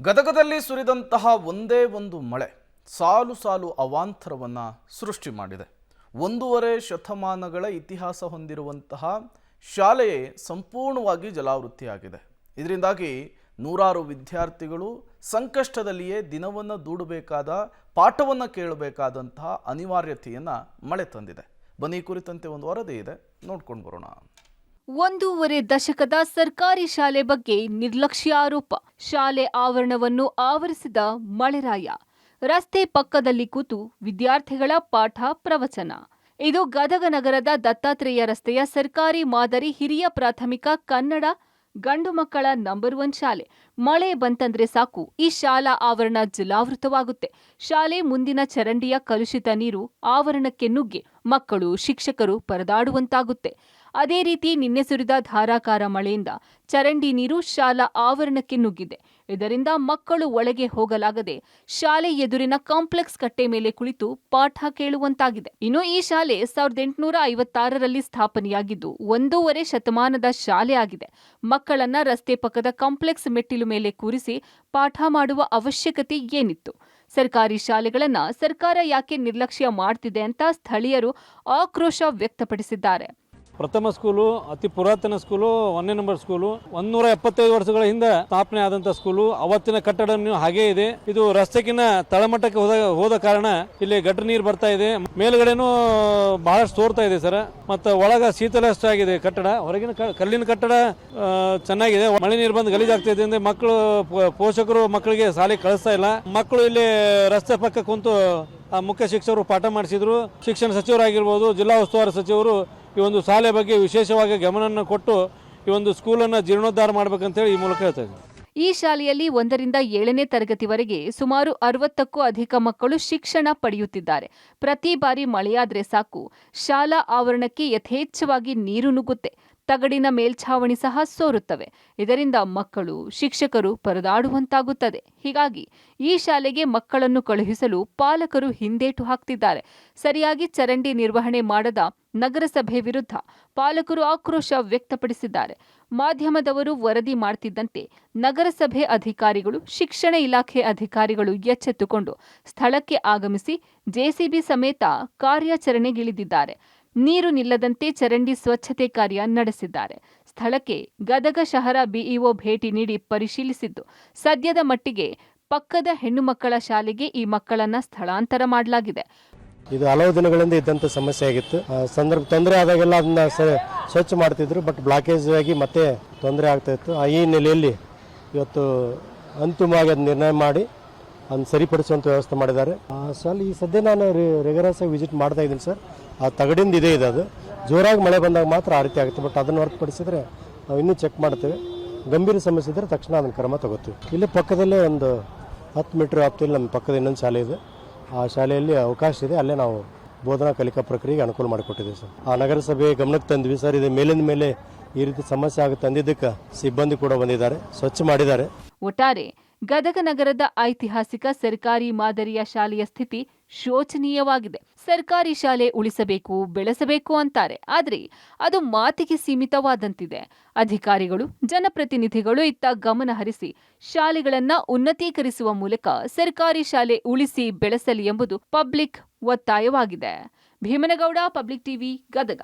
ಗದಗದಲ್ಲಿ ಸುರಿದಂತಹ ಒಂದೇ ಒಂದು ಮಳೆ ಸಾಲು ಸಾಲು ಅವಾಂತರವನ್ನು ಸೃಷ್ಟಿ ಮಾಡಿದೆ. 1.5 ಶತಮಾನಗಳ ಇತಿಹಾಸ ಹೊಂದಿರುವಂತಹ ಶಾಲೆಯೇ ಸಂಪೂರ್ಣವಾಗಿ ಜಲಾವೃತ್ತಿಯಾಗಿದೆ. ಇದರಿಂದಾಗಿ ನೂರಾರು ವಿದ್ಯಾರ್ಥಿಗಳು ಸಂಕಷ್ಟದಲ್ಲಿಯೇ ದಿನವನ್ನು ದೂಡಬೇಕಾದ, ಪಾಠವನ್ನು ಕೇಳಬೇಕಾದಂತಹ ಅನಿವಾರ್ಯತೆಯನ್ನು ಮಳೆ ತಂದಿದೆ. ಬನ್ನಿ, ಕುರಿತಂತೆ ಒಂದು ವರದಿ ಇದೆ, ನೋಡ್ಕೊಂಡು ಬರೋಣ. 1.5 ದಶಕದ ಸರ್ಕಾರಿ ಶಾಲೆ ಬಗ್ಗೆ ನಿರ್ಲಕ್ಷ್ಯ ಆರೋಪ. ಶಾಲೆ ಆವರಣವನ್ನು ಆವರಿಸಿದ ಮಳೆರಾಯ. ರಸ್ತೆ ಪಕ್ಕದಲ್ಲಿ ಕೂತು ವಿದ್ಯಾರ್ಥಿಗಳ ಪಾಠ ಪ್ರವಚನ. ಇದು ಗದಗ ನಗರದ ದತ್ತಾತ್ರೇಯ ರಸ್ತೆಯ ಸರ್ಕಾರಿ ಮಾದರಿ ಹಿರಿಯ ಪ್ರಾಥಮಿಕ ಕನ್ನಡ ಗಂಡು ಮಕ್ಕಳ ನಂಬರ್ 1 ಶಾಲೆ. ಮಳೆ ಬಂತಂದ್ರೆ ಸಾಕು, ಈ ಶಾಲಾ ಆವರಣ ಜಲಾವೃತವಾಗುತ್ತೆ. ಶಾಲೆ ಮುಂದಿನ ಚರಂಡಿಯ ಕಲುಷಿತ ನೀರು ಆವರಣಕ್ಕೆ ನುಗ್ಗಿ ಮಕ್ಕಳು, ಶಿಕ್ಷಕರು ಪರದಾಡುವಂತಾಗುತ್ತೆ. ಅದೇ ರೀತಿ ನಿನ್ನೆ ಸುರಿದ ಧಾರಾಕಾರ ಮಳೆಯಿಂದ ಚರಂಡಿ ನೀರು ಶಾಲಾ ಆವರಣಕ್ಕೆ ನುಗ್ಗಿದೆ. ಇದರಿಂದ ಮಕ್ಕಳು ಒಳಗೆ ಹೋಗಲಾಗದೆ ಶಾಲೆ ಎದುರಿನ ಕಾಂಪ್ಲೆಕ್ಸ್ ಕಟ್ಟೆ ಮೇಲೆ ಕುಳಿತು ಪಾಠ ಕೇಳುವಂತಾಗಿದೆ. ಇನ್ನು ಈ ಶಾಲೆ 1856ರಲ್ಲಿ ಸ್ಥಾಪನೆಯಾಗಿದ್ದು 1.5 ಶತಮಾನದ ಶಾಲೆ ಆಗಿದೆ. ಮಕ್ಕಳನ್ನ ರಸ್ತೆ ಪಕ್ಕದ ಕಾಂಪ್ಲೆಕ್ಸ್ ಮೆಟ್ಟಿಲು ಮೇಲೆ ಕೂರಿಸಿ ಪಾಠ ಮಾಡುವ ಅವಶ್ಯಕತೆ ಏನಿತ್ತು? ಸರ್ಕಾರಿ ಶಾಲೆಗಳನ್ನ ಸರ್ಕಾರ ಯಾಕೆ ನಿರ್ಲಕ್ಷ್ಯ ಮಾಡ್ತಿದೆ ಅಂತ ಸ್ಥಳೀಯರು ಆಕ್ರೋಶ ವ್ಯಕ್ತಪಡಿಸಿದ್ದಾರೆ. ಪ್ರಥಮ ಸ್ಕೂಲು, ಅತಿ ಪುರಾತನ ಸ್ಕೂಲು, 1ನೇ ನಂಬರ್ ಸ್ಕೂಲು, 175 ವರ್ಷಗಳ ಹಿಂದೆ ಸ್ಥಾಪನೆ ಆದಂತ ಸ್ಕೂಲು. ಅವತ್ತಿನ ಕಟ್ಟಡ ಹಾಗೇ ಇದೆ. ಇದು ರಸ್ತೆಗಿನ ತಳಮಟ್ಟಕ್ಕೆ ಹೋದ ಕಾರಣ ಇಲ್ಲಿ ಗಟರ್ ನೀರು ಬರ್ತಾ ಇದೆ. ಮೇಲ್ಗಡೆನೂ ಬಹಳಷ್ಟು ಸೋರ್ತಾ ಇದೆ ಸರ್. ಮತ್ತೆ ಒಳಗ ಶೀತಲಷ್ಟು ಆಗಿದೆ ಕಟ್ಟಡ. ಹೊರಗಿನ ಕಲ್ಲಿನ ಕಟ್ಟಡ ಚೆನ್ನಾಗಿದೆ. ಮಳೆ ನೀರು ಬಂದು ಗಲೀಜಾಗ್ತಾ ಇದೆ. ಮಕ್ಕಳು, ಪೋಷಕರು ಮಕ್ಕಳಿಗೆ ಶಾಲೆಗೆ ಕಳಿಸ್ತಾ ಇಲ್ಲ. ಮಕ್ಕಳು ಇಲ್ಲಿ ರಸ್ತೆ ಪಕ್ಕ ಕುಂತು ಮುಖ್ಯ ಶಿಕ್ಷಕರು ಪಾಠ ಮಾಡಿಸಿದ್ರು. ಶಿಕ್ಷಣ ಸಚಿವರಾಗಿರ್ಬೋದು, ಜಿಲ್ಲಾ ಉಸ್ತುವಾರಿ ಸಚಿವರು ಈ ಒಂದು ಶಾಲೆ ಬಗ್ಗೆ ವಿಶೇಷವಾಗಿ ಗಮನವನ್ನು ಕೊಟ್ಟು ಈ ಒಂದು ಸ್ಕೂಲನ್ನು ಜೀರ್ಣೋದ್ಧಾರ ಮಾಡಬೇಕಂತೇಳಿ ಈ ಮೂಲಕ ಹೇಳ್ತಾ ಇದ್ದೀನಿ. ಈ ಶಾಲೆಯಲ್ಲಿ 1ರಿಂದ 7ನೇ ತರಗತಿವರೆಗೆ ಸುಮಾರು 60ಕ್ಕೂ ಅಧಿಕ ಮಕ್ಕಳು ಶಿಕ್ಷಣ ಪಡೆಯುತ್ತಿದ್ದಾರೆ. ಪ್ರತಿ ಬಾರಿ ಮಳೆಯಾದ್ರೆ ಸಾಕು, ಶಾಲಾ ಆವರಣಕ್ಕೆ ಯಥೇಚ್ಛವಾಗಿ ನೀರು ನುಗ್ಗುತ್ತೆ. ತಗಡಿನ ಮೇಲ್ಛಾವಣಿ ಸಹ ಸೋರುತ್ತವೆ. ಇದರಿಂದ ಮಕ್ಕಳು, ಶಿಕ್ಷಕರು ಪರದಾಡುವಂತಾಗುತ್ತದೆ. ಹೀಗಾಗಿ ಈ ಶಾಲೆಗೆ ಮಕ್ಕಳನ್ನು ಕಳುಹಿಸಲು ಪಾಲಕರು ಹಿಂದೇಟು ಹಾಕ್ತಿದ್ದಾರೆ. ಸರಿಯಾಗಿ ಚರಂಡಿ ನಿರ್ವಹಣೆ ಮಾಡದ ನಗರಸಭೆ ವಿರುದ್ಧ ಪಾಲಕರು ಆಕ್ರೋಶ ವ್ಯಕ್ತಪಡಿಸಿದ್ದಾರೆ. ಮಾಧ್ಯಮದವರು ವರದಿ ಮಾಡ್ತಿದ್ದಂತೆ ನಗರಸಭೆ ಅಧಿಕಾರಿಗಳು, ಶಿಕ್ಷಣ ಇಲಾಖೆ ಅಧಿಕಾರಿಗಳು ಎಚ್ಚೆತ್ತುಕೊಂಡು ಸ್ಥಳಕ್ಕೆ ಆಗಮಿಸಿ ಜೆಸಿಬಿ ಸಮೇತ ಕಾರ್ಯಾಚರಣೆಗಿಳಿದಿದ್ದಾರೆ. ನೀರು ನಿಲ್ಲದಂತೆ ಚರಂಡಿ ಸ್ವಚ್ಛತೆ ಕಾರ್ಯ ನಡೆಸಿದ್ದಾರೆ. ಸ್ಥಳಕ್ಕೆ ಗದಗ ಶಹರ ಬಿಇಒ ಭೇಟಿ ನೀಡಿ ಪರಿಶೀಲಿಸಿದ್ದು, ಸದ್ಯದ ಮಟ್ಟಿಗೆ ಪಕ್ಕದ ಹೆಣ್ಣು ಮಕ್ಕಳ ಶಾಲೆಗೆ ಈ ಮಕ್ಕಳನ್ನ ಸ್ಥಳಾಂತರ ಮಾಡಲಾಗಿದೆ. ಇದು ಹಲವು ದಿನಗಳಿಂದ ಇದ್ದಂಥ ಸಮಸ್ಯೆ ಆಗಿತ್ತು. ತೊಂದರೆ ಆದಾಗೆಲ್ಲ ಅದನ್ನ ಸ್ವಚ್ಛ ಮಾಡ್ತಿದ್ರು. ಬಟ್ ಬ್ಲಾಕೇಜ್ ಆಗಿ ಮತ್ತೆ ತೊಂದರೆ ಆಗ್ತಾ ಇತ್ತು. ಈ ನೆಲೆಯಲ್ಲಿ ಇವತ್ತು ಅಂತಿಮವಾಗಿ ಅದು ನಿರ್ಣಯ ಮಾಡಿ ಅದನ್ನು ಸರಿಪಡಿಸುವಂಥ ವ್ಯವಸ್ಥೆ ಮಾಡಿದ್ದಾರೆ. ಈ ಸದ್ಯ ನಾನು ರೆಗ್ಯುಲರ್ಸ್ ಆಗಿ ವಿಸಿಟ್ ಮಾಡ್ತಾ ಇದ್ದೀನಿ ಸರ್. ಆ ತಗಡಿಂದ ಇದೆ ಅದು ಜೋರಾಗಿ ಮಳೆ ಬಂದಾಗ ಮಾತ್ರ ಆ ರೀತಿ ಆಗುತ್ತೆ. ಬಟ್ ಅದನ್ನು ಹೊರತುಪಡಿಸಿದ್ರೆ ನಾವು ಇನ್ನೂ ಚೆಕ್ ಮಾಡ್ತೇವೆ. ಗಂಭೀರ ಸಮಸ್ಯೆ ಇದ್ದರೆ ತಕ್ಷಣ ಅದನ್ನು ಕ್ರಮ ತಗೋತೀವಿ. ಇಲ್ಲಿ ಪಕ್ಕದಲ್ಲೇ ಒಂದು 10 ಮೀಟರ್ ವ್ಯಾಪ್ತಿಯಲ್ಲಿ ನಮ್ಮ ಪಕ್ಕದ ಇನ್ನೊಂದು ಶಾಲೆ ಇದೆ. ಆ ಶಾಲೆಯಲ್ಲಿ ಅವಕಾಶ ಇದೆ. ಅಲ್ಲೇ ನಾವು ಬೋಧನಾ ಕಲಿಕಾ ಪ್ರಕ್ರಿಯೆಗೆ ಅನುಕೂಲ ಮಾಡಿಕೊಟ್ಟಿದ್ದೀವಿ ಸರ್. ಆ ನಗರಸಭೆ ಗಮನಕ್ಕೆ ತಂದ್ವಿ ಸರ್. ಇದು ಮೇಲಿಂದ ಮೇಲೆ ಈ ರೀತಿ ಸಮಸ್ಯೆ ಆಗುತ್ತೆ ತಂದಿದ್ದಕ್ಕೆ ಸಿಬ್ಬಂದಿ ಕೂಡ ಬಂದಿದ್ದಾರೆ, ಸ್ವಚ್ಛ ಮಾಡಿದ್ದಾರೆ. ಒಟ್ಟಾರೆ ಗದಗ ನಗರದ ಐತಿಹಾಸಿಕ ಸರ್ಕಾರಿ ಮಾದರಿಯ ಶಾಲೆಯ ಸ್ಥಿತಿ ಶೋಚನೀಯವಾಗಿದೆ. ಸರ್ಕಾರಿ ಶಾಲೆ ಉಳಿಸಬೇಕು, ಬೆಳೆಸಬೇಕು ಅಂತಾರೆ. ಆದ್ರೆ ಅದು ಮಾತಿಗೆ ಸೀಮಿತವಾದಂತಿದೆ. ಅಧಿಕಾರಿಗಳು, ಜನಪ್ರತಿನಿಧಿಗಳು ಇತ್ತ ಗಮನ ಹರಿಸಿ ಶಾಲೆಗಳನ್ನ ಉನ್ನತೀಕರಿಸುವ ಮೂಲಕ ಸರ್ಕಾರಿ ಶಾಲೆ ಉಳಿಸಿ ಬೆಳೆಸಲಿ ಎಂಬುದು ಪಬ್ಲಿಕ್ ಒತ್ತಾಯವಾಗಿದೆ. Bhimanagouda, public TV, Gadag.